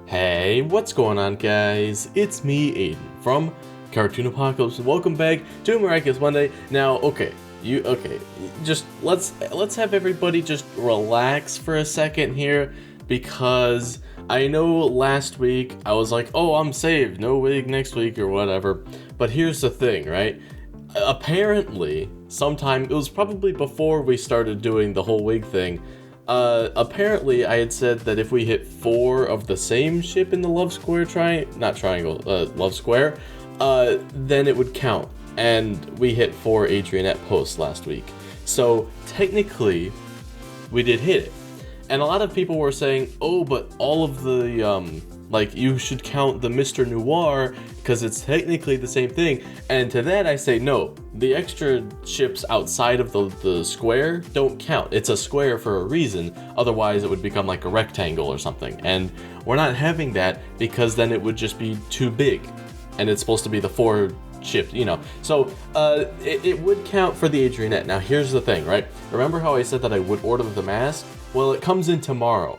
Hey, what's going on, guys? It's me, Aiden, from Cartoon Apocalypse. Welcome back to Miraculous Monday. Now, just let's have everybody just relax for a second here, because I know last week I was like, oh, I'm saved, no wig next week or whatever. But here's the thing, right? Apparently, sometime, it was probably before we started doing the whole wig thing, apparently I had said that if we hit 4 of the same ship in the love square love square, then it would count. And we hit 4 Adrianette posts last week. So technically, we did hit it. And a lot of people were saying, oh, but all of the, you should count the Mr. Noir because it's technically the same thing. And to that I say, no, the extra ships outside of the square don't count. It's a square for a reason. Otherwise it would become like a rectangle or something. And we're not having that because then it would just be too big. And it's supposed to be the 4 ships, you know. So it would count for the Adrianette. Now here's the thing, right? Remember how I said that I would order the mask? Well, it comes in tomorrow.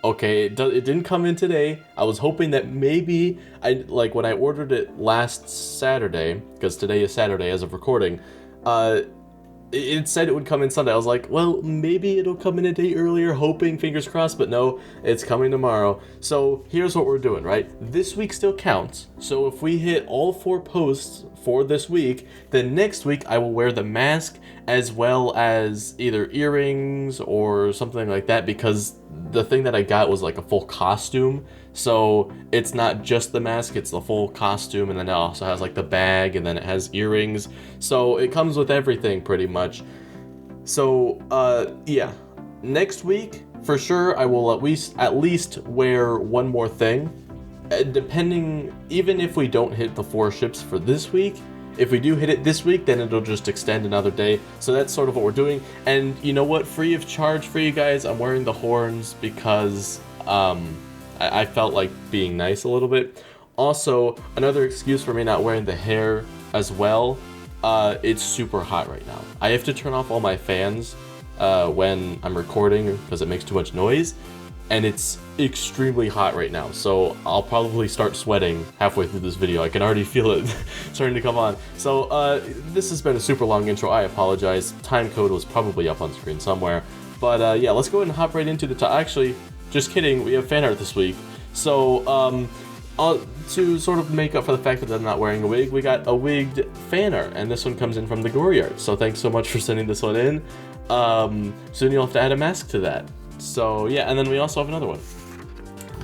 Okay, it didn't come in today. I was hoping that maybe when I ordered it last Saturday, because today is Saturday as of recording, it said it would come in Sunday. I was like, well, maybe it'll come in a day earlier, hoping, fingers crossed, but no, it's coming tomorrow. So here's what we're doing, right? This week still counts. So if we hit all 4 posts for this week, then next week I will wear the mask as well as either earrings or something like that, because the thing that I got was like a full costume. So it's not just the mask, it's the full costume, and then it also has like the bag, and then it has earrings. So it comes with everything pretty much. So yeah, next week for sure I will at least wear one more thing. Depending, even if we don't hit the 4 ships for this week, if we do hit it this week, then it'll just extend another day. So that's sort of what we're doing. And you know what? Free of charge for you guys, I'm wearing the horns because I felt like being nice a little bit. Also, another excuse for me not wearing the hair as well, it's super hot right now. I have to turn off all my fans when I'm recording because it makes too much noise. And it's extremely hot right now, so I'll probably start sweating halfway through this video. I can already feel it starting to come on. So this has been a super long intro. I apologize. Time code was probably up on screen somewhere. But yeah, let's go ahead and hop right into the actually, just kidding, we have fan art this week. So to sort of make up for the fact that I'm not wearing a wig, we got a wigged fan art, and this one comes in from the Gory Art. So thanks so much for sending this one in. Soon you'll have to add a mask to that. So yeah, and then we also have another one.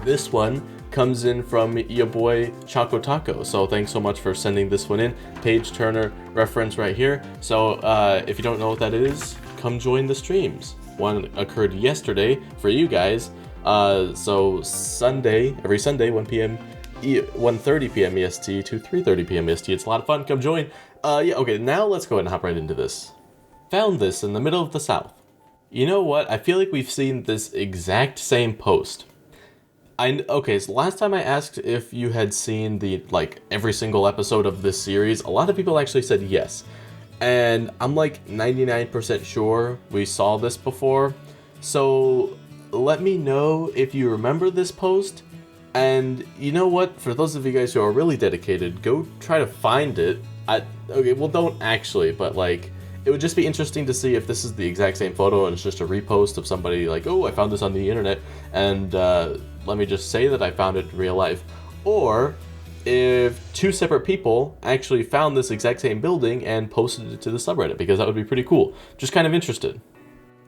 This one comes in from your boy Choco Taco. So thanks so much for sending this one in. Page Turner reference right here. So if you don't know what that is, come join the streams. One occurred yesterday for you guys. So every Sunday, 1:30 p.m. EST to 3:30 p.m. EST. It's a lot of fun. Come join. Yeah, okay, now let's go ahead and hop right into this. Found this in the middle of the South. You know what? I feel like we've seen this exact same post. Okay, so last time I asked if you had seen every single episode of this series, a lot of people actually said yes. And I'm like 99% sure we saw this before. So let me know if you remember this post. And you know what? For those of you guys who are really dedicated, go try to find it. Okay, well, don't actually, but it would just be interesting to see if this is the exact same photo and it's just a repost of somebody like, oh, I found this on the internet, and let me just say that I found it in real life. Or if 2 separate people actually found this exact same building and posted it to the subreddit, because that would be pretty cool. Just kind of interested.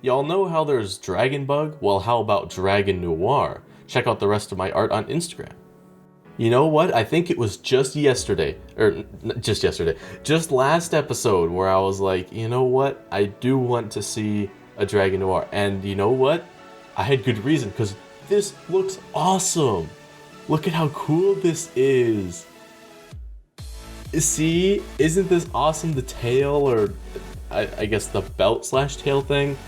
Y'all know how there's Dragon Bug? Well, how about Dragon Noir? Check out the rest of my art on Instagram. You know what? I think it was just last episode where I was like, you know what? I do want to see a Dragon Noir. And you know what? I had good reason, because this looks awesome. Look at how cool this is. See? Isn't this awesome? The tail, or I guess the belt/tail thing.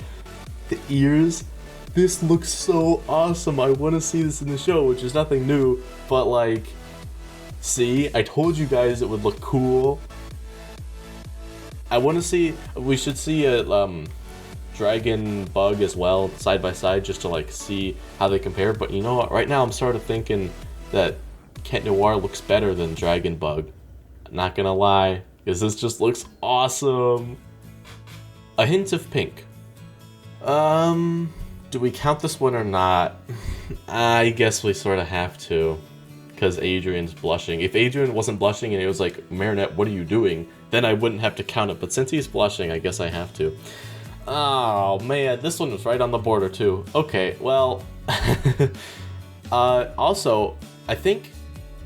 The ears. This looks so awesome. I want to see this in the show, which is nothing new, but see, I told you guys it would look cool. I want to see, we should see a Dragon Bug as well, side by side, just to see how they compare. But you know what, right now I'm sort of thinking that Cat Noir looks better than Dragon Bug. Not gonna lie, because this just looks awesome. A hint of pink. Do we count this one or not? I guess we sort of have to, because Adrian's blushing. If Adrian wasn't blushing and he was like, Marinette, what are you doing? Then I wouldn't have to count it, but since he's blushing, I guess I have to. Oh man, this one was right on the border too. Okay, well, also, I think,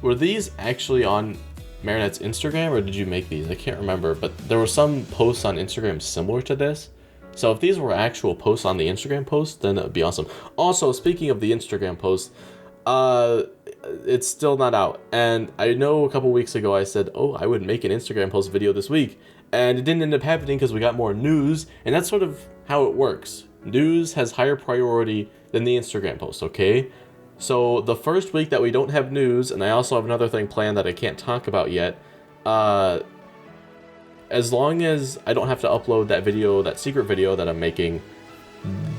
were these actually on Marinette's Instagram, or did you make these? I can't remember, but there were some posts on Instagram similar to this. So if these were actual posts on the Instagram post, then that would be awesome. Also, speaking of the Instagram post, it's still not out. And I know a couple weeks ago I said, oh, I would make an Instagram post video this week. And it didn't end up happening because we got more news. And that's sort of how it works. News has higher priority than the Instagram post, okay? So the first week that we don't have news, and I also have another thing planned that I can't talk about yet, as long as I don't have to upload that video, that secret video that I'm making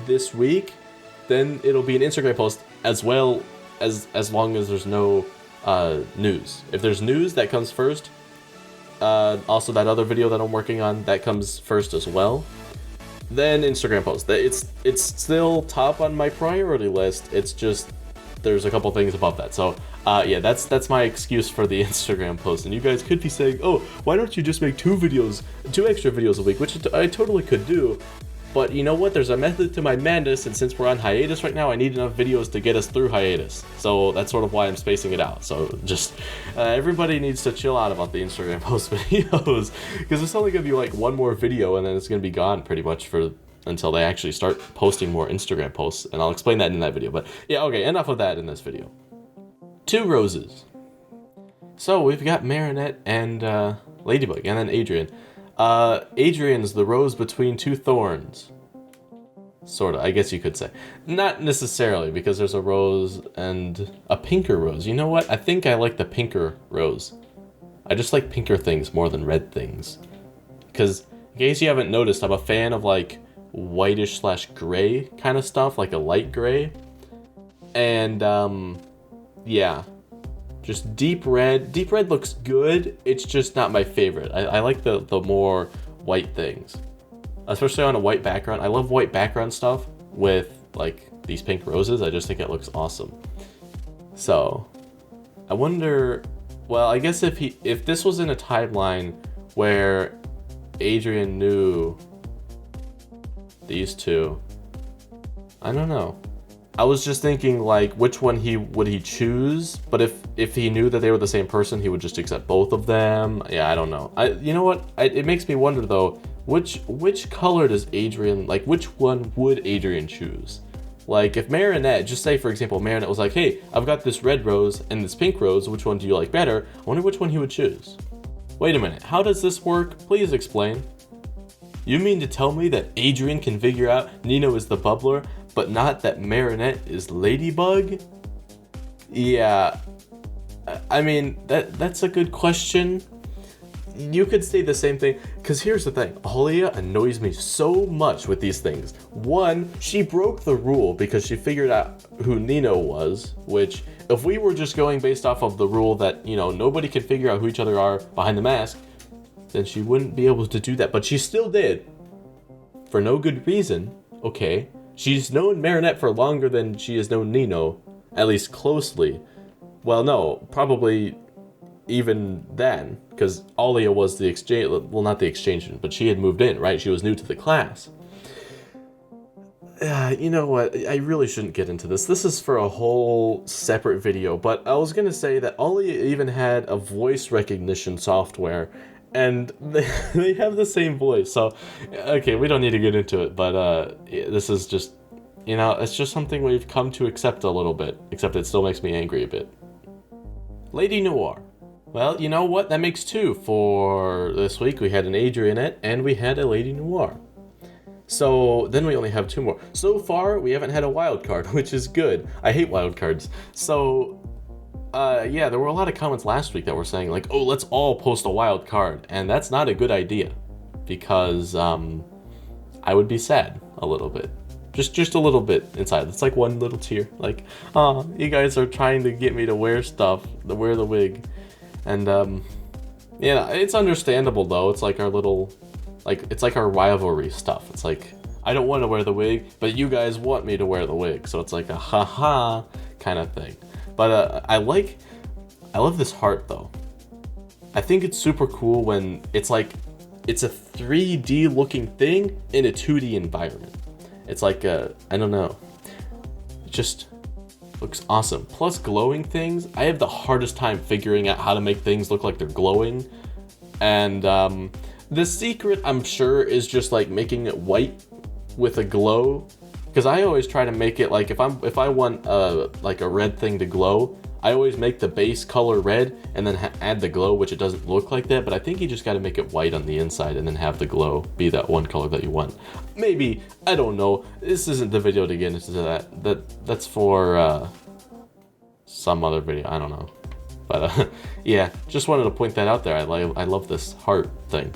this week, then it'll be an Instagram post as well as long as there's no news. If there's news, that comes first. Also, that other video that I'm working on, that comes first as well. Then Instagram post. It's still top on my priority list. It's just there's a couple things above that. So yeah, that's my excuse for the Instagram post. And you guys could be saying, oh, why don't you just make two extra videos a week, which I totally could do. But you know what? There's a method to my madness, and since we're on hiatus right now, I need enough videos to get us through hiatus. So that's sort of why I'm spacing it out. So just everybody needs to chill out about the Instagram post videos, because it's only gonna be like one more video, and then it's gonna be gone pretty much until they actually start posting more Instagram posts, and I'll explain that in that video. But yeah, okay, enough of that in this video. 2 roses. So we've got Marinette and Ladybug, and then Adrian. Adrian's the rose between 2 thorns. Sorta, I guess you could say. Not necessarily, because there's a rose and a pinker rose. You know what? I think I like the pinker rose. I just like pinker things more than red things. Because, in case you haven't noticed, I'm a fan of like whitish / gray kind of stuff, like a light gray. And, yeah. Just deep red. Deep red looks good. It's just not my favorite. I like the more white things, especially on a white background. I love white background stuff with like these pink roses. I just think it looks awesome. So I wonder, well, I guess if this was in a timeline where Adrian knew these two, I don't know. I was just thinking, like, which one would he choose? But if he knew that they were the same person, he would just accept both of them. Yeah, I don't know. You know what? It makes me wonder though, which color does Adrian, like, which one would Adrian choose? Like, if Marinette, just say for example, Marinette was like, hey, I've got this red rose and this pink rose. Which one do you like better? I wonder which one he would choose. Wait a minute. How does this work? Please explain. You mean to tell me that Adrian can figure out Nino is the bubbler, but not that Marinette is Ladybug? Yeah, I mean, that's a good question. You could say the same thing, because here's the thing. Alia annoys me so much with these things. One, she broke the rule because she figured out who Nino was, which, if we were just going based off of the rule that, you know, nobody can figure out who each other are behind the mask, then she wouldn't be able to do that. But she still did. For no good reason, okay. She's known Marinette for longer than she has known Nino, at least closely. Well, no, probably even then, because Alia was the exchange, well, not the exchange, but she had moved in, right? She was new to the class. You know what, I really shouldn't get into this. This is for a whole separate video, but I was gonna say that Alia even had a voice recognition software, and they have the same voice, so, okay, we don't need to get into it, but this is just, you know, it's just something we've come to accept a little bit, except it still makes me angry a bit. Lady Noir. Well, you know what, that makes 2 for this week. We had an Adrianette, and we had a Lady Noir. So, then we only have 2 more. So far, we haven't had a wild card, which is good. I hate wild cards. So, yeah, there were a lot of comments last week that were saying, like, oh, let's all post a wild card. And that's not a good idea, because I would be sad a little bit. Just a little bit inside. It's like one little tear. Like, oh, you guys are trying to get me to wear stuff, to wear the wig. And, yeah, it's understandable though. It's like our little, like, it's like our rivalry stuff. It's like, I don't want to wear the wig, but you guys want me to wear the wig. So it's like a haha kind of thing. But I love this heart though. I think it's super cool when it's like, it's a 3D looking thing in a 2D environment. It's like I don't know. It just looks awesome. Plus glowing things, I have the hardest time figuring out how to make things look like they're glowing. And the secret, I'm sure, is just like making it white with a glow. Because I always try to make it like, if I want like a red thing to glow, I always make the base color red and then add the glow, which it doesn't look like that. But I think you just got to make it white on the inside and then have the glow be that one color that you want. Maybe, I don't know. This isn't the video to get into that. That's for some other video. I don't know. But yeah, just wanted to point that out there. I love this heart thing.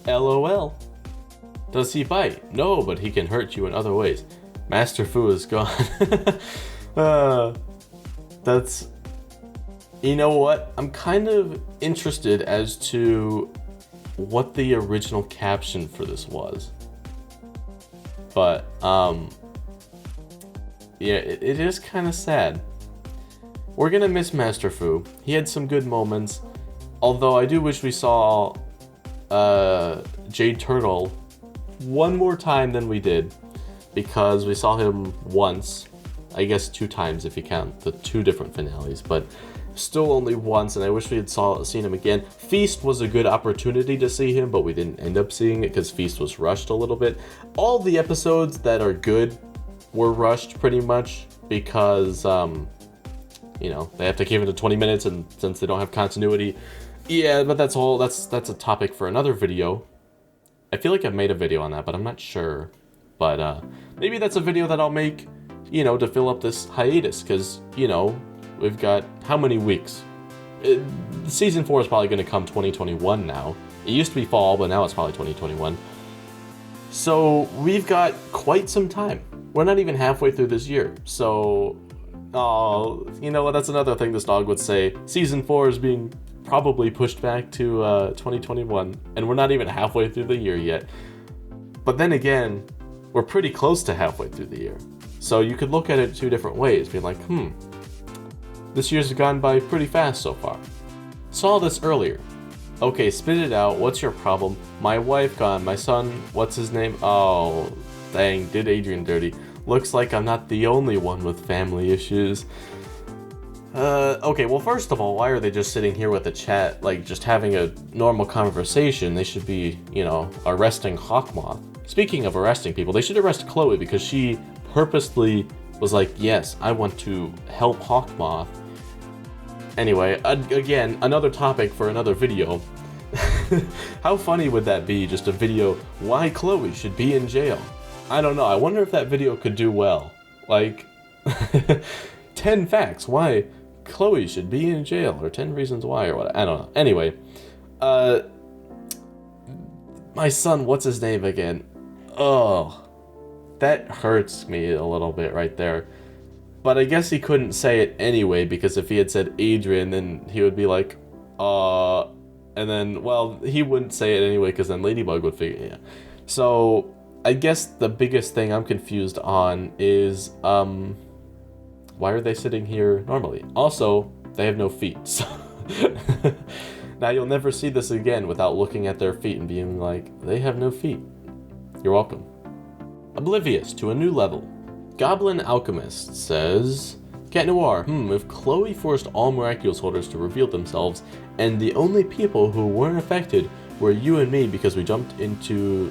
LOL. Does he bite? No, but he can hurt you in other ways. Master Fu is gone. That's, you know what? I'm kind of interested as to what the original caption for this was. But, yeah, it is kind of sad. We're gonna miss Master Fu. He had some good moments. Although I do wish we saw Jade Turtle one more time than we did. Because we saw him once. I guess 2 times if you count the 2 different finales, but still only once, and I wish we had seen him again. Feast was a good opportunity to see him, but we didn't end up seeing it because Feast was rushed a little bit. All the episodes that are good were rushed pretty much because, you know, they have to give it to 20 minutes, and since they don't have continuity, yeah, but that's a topic for another video. I feel like I've made a video on that, but I'm not sure. But maybe that's a video that I'll make, you know, to fill up this hiatus, because, you know, we've got how many weeks? Season 4 is probably going to come 2021 now. It used to be fall, but now it's probably 2021. So we've got quite some time. We're not even halfway through this year. So, oh, you know what? That's another thing this dog would say. Season 4 is being probably pushed back to 2021, and we're not even halfway through the year yet. But then again, we're pretty close to halfway through the year. So you could look at it 2 different ways, being like, this year's gone by pretty fast so far. Saw this earlier. Okay, spit it out, what's your problem? My wife gone, my son, what's his name? Oh, dang, did Adrian dirty. Looks like I'm not the only one with family issues. Okay, well first of all, why are they just sitting here with a chat, like just having a normal conversation? They should be, you know, arresting Moth. Speaking of arresting people, they should arrest Chloe because she purposely was like, yes, I want to help Moth. Anyway, again, another topic for another video. How funny would that be, just a video, why Chloe should be in jail? I don't know, I wonder if that video could do well. Like, 10 facts why Chloe should be in jail, or 10 reasons why, or what, I don't know. Anyway, my son, what's his name again? Oh. That hurts me a little bit right there. But I guess he couldn't say it anyway, because if he had said Adrian, then he would be like, and then, well, he wouldn't say it anyway, because then Ladybug would figure it out. So, I guess the biggest thing I'm confused on is, why are they sitting here normally? Also, they have no feet, so... Now you'll never see this again without looking at their feet and being like, they have no feet. You're welcome. Oblivious to a new level. Goblin Alchemist says, Cat Noir, if Chloe forced all Miraculous holders to reveal themselves, and the only people who weren't affected were you and me because we jumped into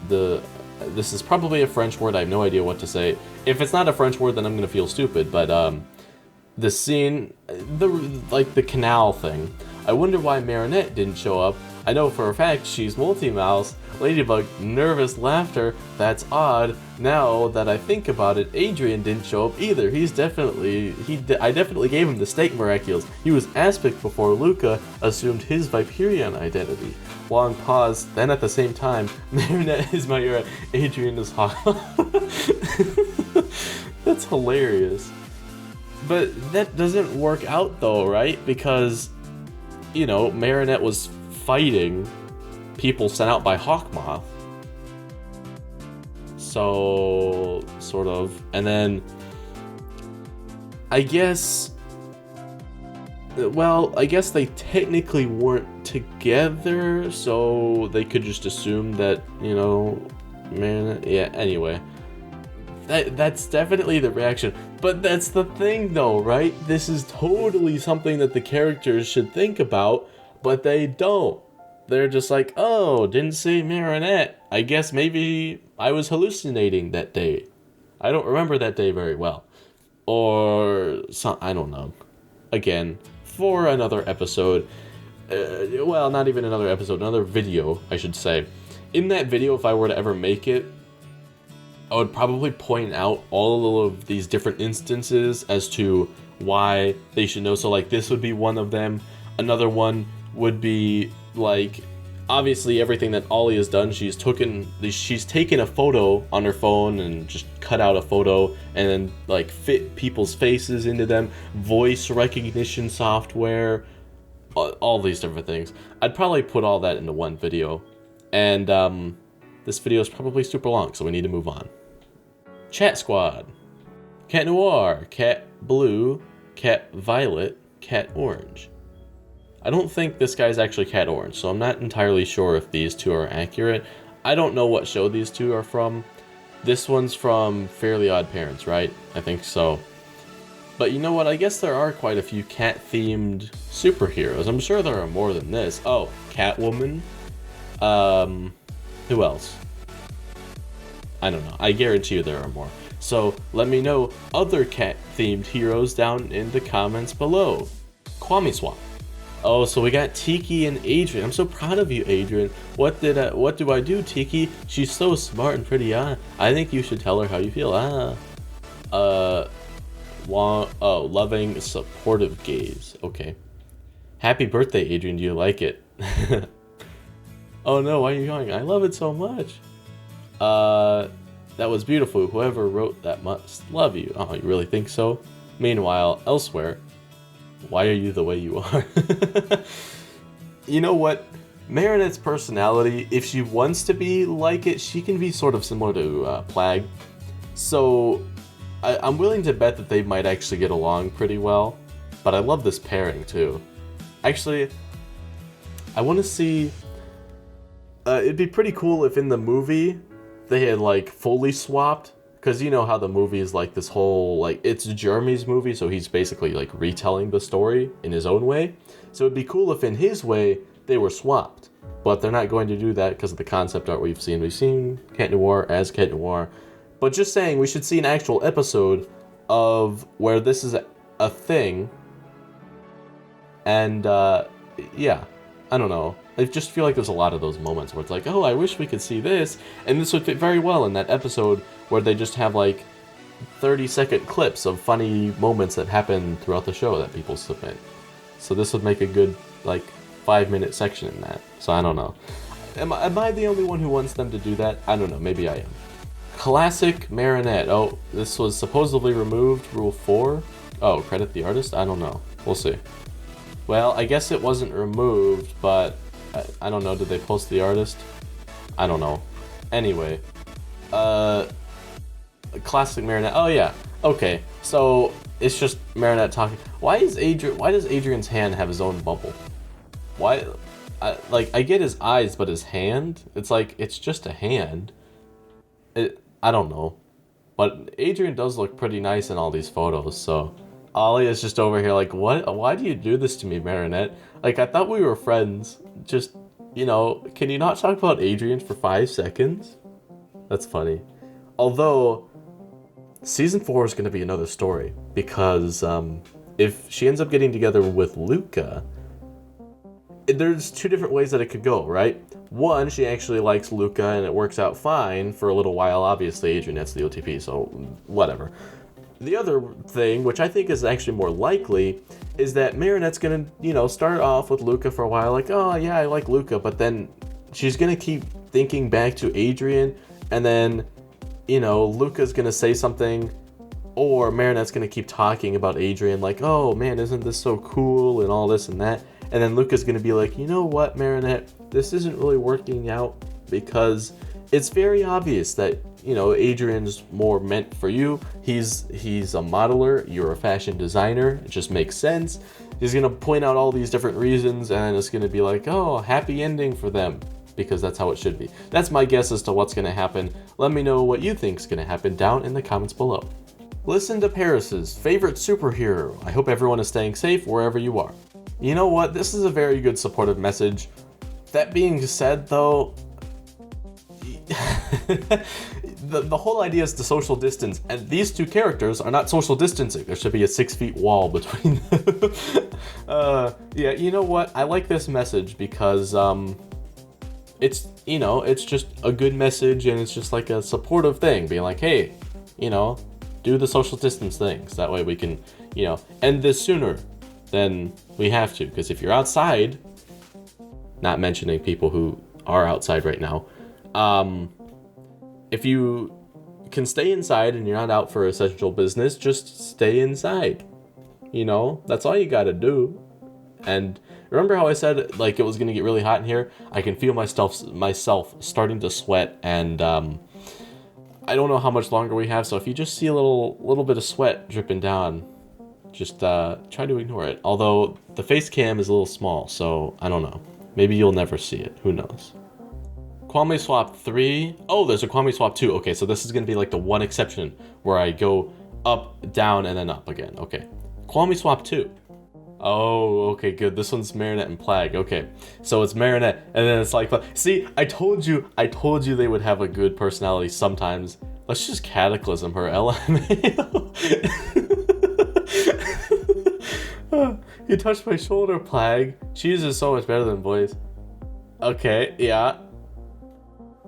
the... This is probably a French word, I have no idea what to say. If it's not a French word, then I'm gonna feel stupid, but the scene, the canal thing, I wonder why Marinette didn't show up. I know for a fact she's multi-mouse. Ladybug, nervous laughter. That's odd. Now that I think about it, Adrian didn't show up either. I definitely gave him the steak Miraculous. He was Aspic before Luca assumed his Viperion identity. Long pause, then at the same time, Marinette is Myra, Adrian is Hawk. That's hilarious. But that doesn't work out though, right? Because, you know, Marinette was fighting people sent out by Hawkmoth. So, sort of. And then, I guess they technically weren't together, so they could just assume that, you know, Marinette, yeah, anyway. That's definitely the reaction. But that's the thing though, right? This is totally something that the characters should think about, but they don't. They're just like, oh, didn't see Marinette. I guess maybe I was hallucinating that day. I don't remember that day very well. Or, I don't know. Again, for another episode. Well, not even another episode, another video, I should say. In that video, if I were to ever make it, I would probably point out all of these different instances as to why they should know. So, like, this would be one of them. Another one would be, like, obviously everything that Ollie has done. She's taken a photo on her phone and just cut out a photo and then, like, fit people's faces into them. Voice recognition software. All these different things. I'd probably put all that into one video. And, this video is probably super long, so we need to move on. Chat Squad. Cat Noir, Cat Blue, Cat Violet, Cat Orange. I don't think this guy's actually Cat Orange, so I'm not entirely sure if these two are accurate. I don't know what show these two are from. This one's from Fairly Odd Parents, right? I think so. But you know what? I guess there are quite a few cat-themed superheroes. I'm sure there are more than this. Oh, Catwoman. Who else? I don't know. I guarantee you there are more. So let me know other cat-themed heroes down in the comments below. Kwami Swap. Oh, so we got Tiki and Adrian. I'm so proud of you, Adrian. What do I do, Tiki? She's so smart and pretty. I think you should tell her how you feel. Loving, supportive gaze. Okay. Happy birthday, Adrian. Do you like it? Oh no, why are you going? I love it so much. That was beautiful. Whoever wrote that must love you. Oh, you really think so? Meanwhile, elsewhere, why are you the way you are? You know what? Marinette's personality, if she wants to be like it, she can be sort of similar to Plague. So, I'm willing to bet that they might actually get along pretty well. But I love this pairing too. Actually, I want to see... it'd be pretty cool if in the movie they had like fully swapped, because you know how the movie is like this whole, like, it's Jeremy's movie, so he's basically like retelling the story in his own way. So it'd be cool if in his way they were swapped, but they're not going to do that because of the concept art we've seen. We've seen Cat Noir as Cat Noir, but just saying, we should see an actual episode of where this is a thing. And yeah, I don't know. I just feel like there's a lot of those moments where it's like, oh, I wish we could see this. And this would fit very well in that episode where they just have like 30-second clips of funny moments that happen throughout the show that people submit. So this would make a good, like, 5-minute section in that. So I don't know. Am I the only one who wants them to do that? I don't know. Maybe I am. Classic Marinette. Oh, this was supposedly removed. Rule 4. Oh, credit the artist? I don't know. We'll see. Well, I guess it wasn't removed, but... I don't know, did they post the artist? I don't know. Anyway. Classic Marinette. Oh yeah. Okay. So it's just Marinette talking. Why does Adrian's hand have his own bubble? Why? I get his eyes, but his hand? It's like, it's just a hand. I don't know. But Adrian does look pretty nice in all these photos, so... Ollie is just over here like, what? Why do you do this to me, Marinette? Like, I thought we were friends. Just, you know, can you not talk about Adrian for 5 seconds? That's funny. Although, Season 4 is going to be another story. Because, if she ends up getting together with Luca, there's two different ways that it could go, right? One, she actually likes Luca and it works out fine for a little while. Obviously, Adrian gets the OTP, so whatever. The other thing, which I think is actually more likely, is that Marinette's gonna, start off with Luca for a while, like, oh yeah, I like Luca, but then she's gonna keep thinking back to Adrian, and then, Luca's gonna say something, or Marinette's gonna keep talking about Adrian, like, oh man, isn't this so cool, and all this and that, and then Luca's gonna be like, you know what, Marinette, this isn't really working out, because it's very obvious that, Adrian's more meant for you. He's a modeler, you're a fashion designer, it just makes sense. He's gonna point out all these different reasons, and it's gonna be like, oh, happy ending for them, because that's how it should be. That's my guess as to what's gonna happen. Let me know what you think's gonna happen down in the comments below. Listen to Paris's favorite superhero. I hope everyone is staying safe wherever you are. You know what? This is a very good supportive message. That being said, though, the whole idea is to social distance, and these two characters are not social distancing. There should be a 6 feet wall between them. Yeah, you know what? I like this message because it's it's just a good message, and it's just like a supportive thing, being like, hey, do the social distance things. That way we can, end this sooner than we have to. Because if you're outside, not mentioning people who are outside right now, if you can stay inside and you're not out for essential business, just stay inside. That's all you gotta do. And remember how I said, like, it was gonna get really hot in here? I can feel myself starting to sweat, and I don't know how much longer we have, so if you just see a little bit of sweat dripping down, just try to ignore it. Although the face cam is a little small, so I don't know. Maybe you'll never see it. Who knows? Kwami swap 3. Oh, there's a Kwami swap 2. Okay, so this is going to be like the one exception where I go up, down, and then up again. Okay. Kwami swap 2. Oh, okay, good. This one's Marinette and Plague. Okay, so it's Marinette, and then it's like, see, I told you they would have a good personality sometimes. Let's just cataclysm her, LMAO. You touched my shoulder, Plague. Cheese is so much better than boys. Okay, yeah.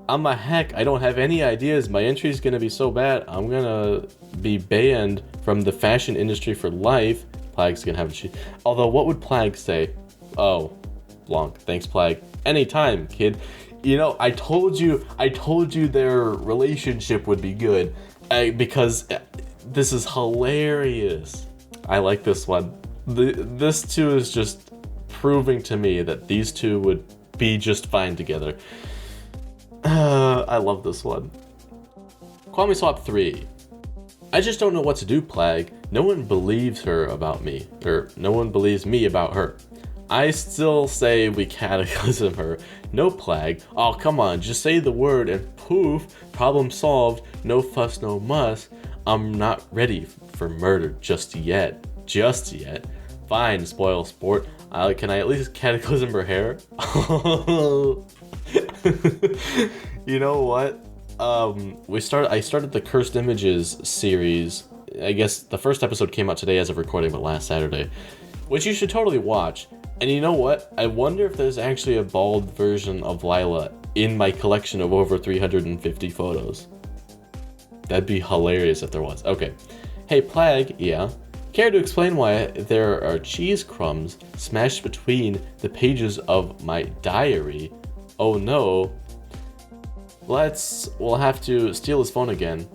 I'm a heck. I don't have any ideas. My entry is gonna be so bad. I'm gonna be banned from the fashion industry for life. Plague's gonna have a cheat. Although, what would Plague say? Oh, Blanc. Thanks, Plague. Anytime, kid. I told you their relationship would be good. Because this is hilarious. I like this one. This too is just proving to me that these two would be just fine together. I love this one. Kwami swap 3. I just don't know what to do, Plague. No one believes her about me. Or, no one believes me about her. I still say we cataclysm her. No, Plague. Oh, come on. Just say the word and poof. Problem solved. No fuss, no muss. I'm not ready for murder just yet. Just yet. Fine, spoil sport. Can I at least cataclysm her hair? You know what? I started the Cursed Images series. I guess the first episode came out today as of recording, but last Saturday, which you should totally watch. And you know what? I wonder if there's actually a bald version of Lila in my collection of over 350 photos. That'd be hilarious if there was. Okay. Hey, Plague, yeah. Care to explain why there are cheese crumbs smashed between the pages of my diary? Oh no. We'll have to steal his phone again.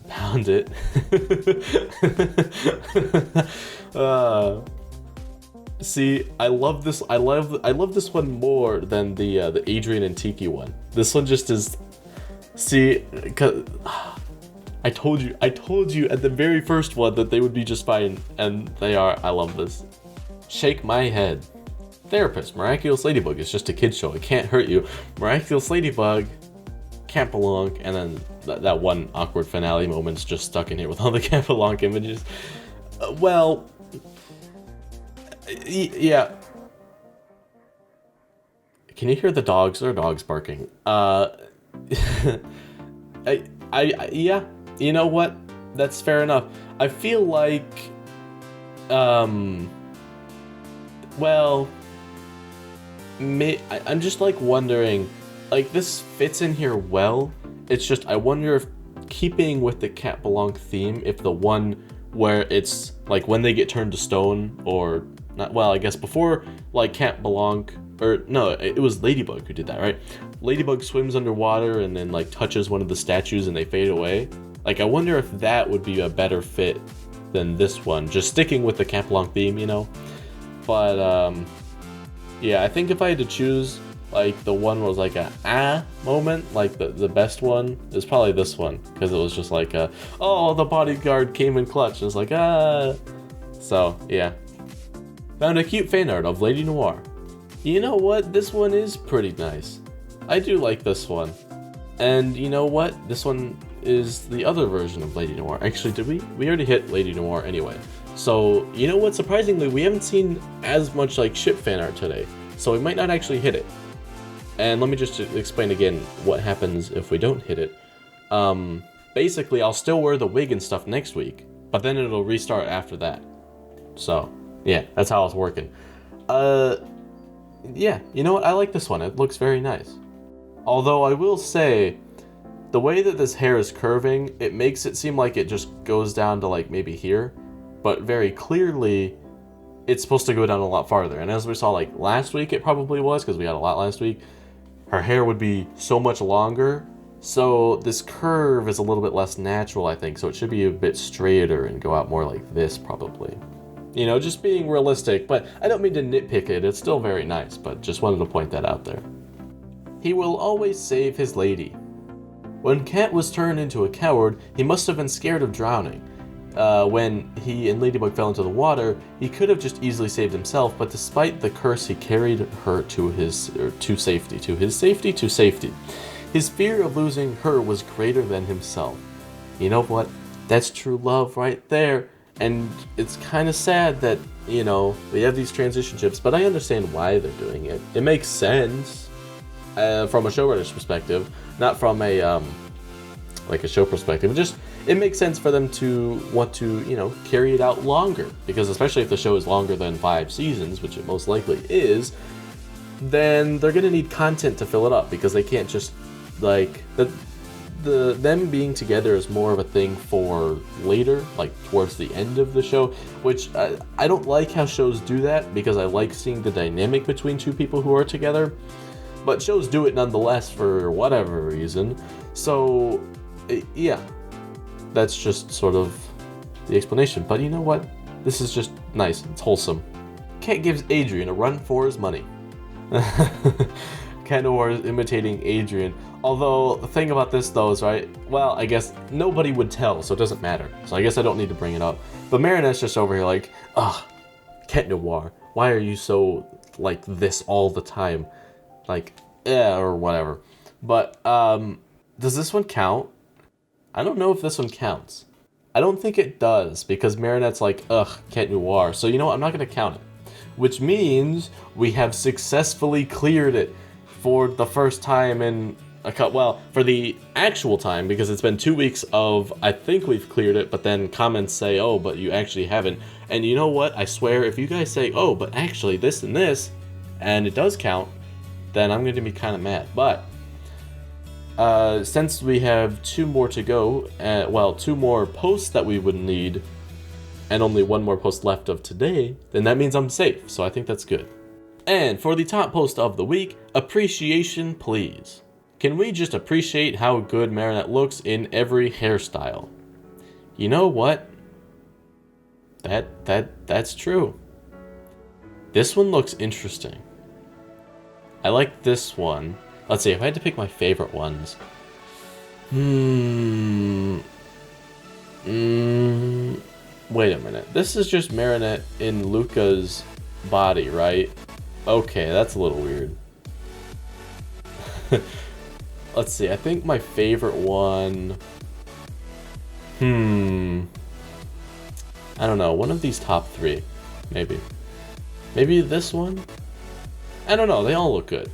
Pound it. See, I love this. I love this one more than the Adrian and Tiki one. This one just is. See, cause I told you at the very first one that they would be just fine, and they are. I love this. Shake my head. Therapist, Miraculous Ladybug is just a kid's show. It can't hurt you. Miraculous Ladybug can't belong, and then that one awkward finale moment's just stuck in here with all the can't belong images. Well, yeah. Can you hear the dogs? There are dogs barking. Yeah. You know what? That's fair enough. I feel like, well, I'm just like wondering, like this fits in here well. It's just I wonder if keeping with the Cat Belong theme, if the one where it's like when they get turned to stone, or not, well, I guess before like Cat Belong, or no, it was Ladybug who did that, right? Ladybug swims underwater and then like touches one of the statues and they fade away. Like I wonder if that would be a better fit than this one, just sticking with the Cat Belong theme, you know? But yeah, I think if I had to choose, like the one was like a moment, like the best one is probably this one, because it was just like oh, the bodyguard came in clutch, and it's like so yeah. Found a cute fan art of Lady Noir. You know what, this one is pretty nice. I do like this one. And you know what, this one is the other version of Lady Noir. Actually, did we already hit Lady Noir anyway. So you know what, surprisingly we haven't seen as much like ship fan art today, so we might not actually hit it. And let me just explain again what happens if we don't hit it. Basically, I'll still wear the wig and stuff next week, but then it'll restart after that. So, yeah, that's how it's working. Yeah, you know what? I like this one. It looks very nice. Although I will say, the way that this hair is curving, it makes it seem like it just goes down to like maybe here, but very clearly, it's supposed to go down a lot farther. And as we saw like last week, it probably was, because we had a lot last week. Her hair would be so much longer, so this curve is a little bit less natural, I think, so it should be a bit straighter and go out more like this, probably. You know, just being realistic, but I don't mean to nitpick it, it's still very nice, but just wanted to point that out there. He will always save his lady. When Cat was turned into a coward, he must have been scared of drowning. When he and Ladybug fell into the water, he could have just easily saved himself, but despite the curse, he carried her to safety. His fear of losing her was greater than himself. You know what? That's true love right there. And it's kind of sad that, you know, we have these transition ships, but I understand why they're doing it. It makes sense from a showrunner's perspective, not from a like a show perspective. It makes sense for them to want to, you know, carry it out longer, because especially if the show is longer than 5 seasons, which it most likely is, then they're gonna need content to fill it up, because they can't just like them being together is more of a thing for later, like towards the end of the show, which I don't like how shows do that, because I like seeing the dynamic between two people who are together, but shows do it nonetheless for whatever reason. So yeah, that's just sort of the explanation. But you know what? This is just nice. It's wholesome. Cat gives Adrian a run for his money. Cat Noir is imitating Adrian. Although, the thing about this though is, right, well, I guess nobody would tell, so it doesn't matter. So I guess I don't need to bring it up. But Marinette's just over here like, ugh, Cat Noir, why are you so like this all the time? Like, or whatever. But, does this one count? I don't know if this one counts. I don't think it does, because Marinette's like, ugh, Cat Noir. So you know what, I'm not going to count it. Which means we have successfully cleared it for the first time in well, for the actual time, because it's been 2 weeks of, I think we've cleared it, but then comments say, oh, but you actually haven't. And you know what, I swear, if you guys say, oh, but actually this and this, and it does count, then I'm going to be kind of mad. But since we have 2 more to go, well, 2 more posts that we would need, and only 1 more post left of today, then that means I'm safe, so I think that's good. And for the top post of the week, appreciation please. Can we just appreciate how good Marinette looks in every hairstyle? You know what? That's true. This one looks interesting. I like this one. Let's see, if I had to pick my favorite ones. Wait a minute. This is just Marinette in Luca's body, right? Okay, that's a little weird. Let's see, I think my favorite one... I don't know, one of these top 3, maybe. Maybe this one? I don't know, they all look good.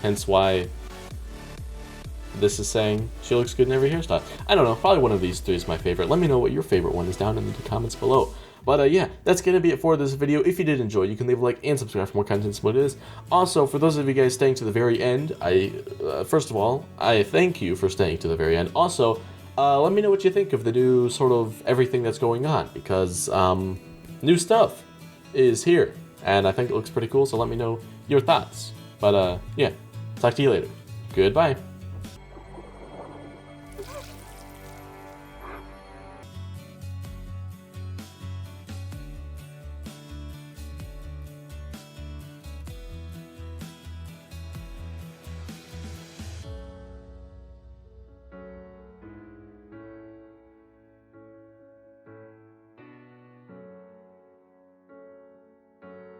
Hence why... this is saying she looks good in every hairstyle. I don't know, probably one of these three is my favorite. Let me know what your favorite one is down in the comments below. But yeah, that's going to be it for this video. If you did enjoy, you can leave a like and subscribe for more content similar to this. Also, for those of you guys staying to the very end, first of all, I thank you for staying to the very end. Also, let me know what you think of the new sort of everything that's going on, because new stuff is here, and I think it looks pretty cool, so let me know your thoughts. But yeah, talk to you later. Goodbye.